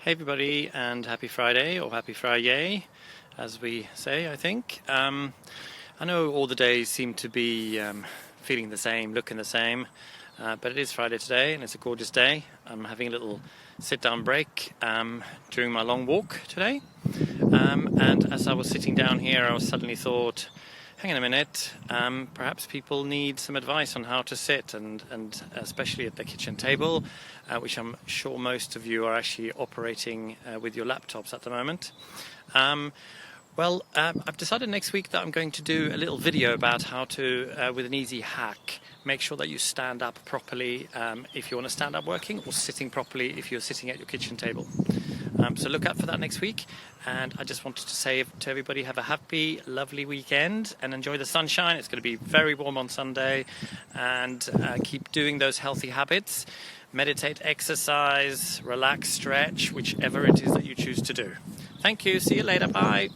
Hey everybody, and happy Friday, or happy Friday, as we say, I think. I know all the days seem to be feeling the same, looking the same, but it is Friday today, and it's a gorgeous day. I'm having a little sit-down break during my long walk today, and as I was sitting down here, I suddenly thought, hang on a minute, perhaps people need some advice on how to sit, and especially at the kitchen table, which I'm sure most of you are actually operating with your laptops at the moment. I've decided next week that I'm going to do a little video about how to, with an easy hack, make sure that you stand up properly if you want to stand up working, or sitting properly if you're sitting at your kitchen table. So look out for that next week, and I just wanted to say to everybody, have a happy, lovely weekend and enjoy the sunshine. It's going to be very warm on Sunday, and keep doing those healthy habits. Meditate, exercise, relax, stretch, whichever it is that you choose to do. Thank you. See you later. Bye.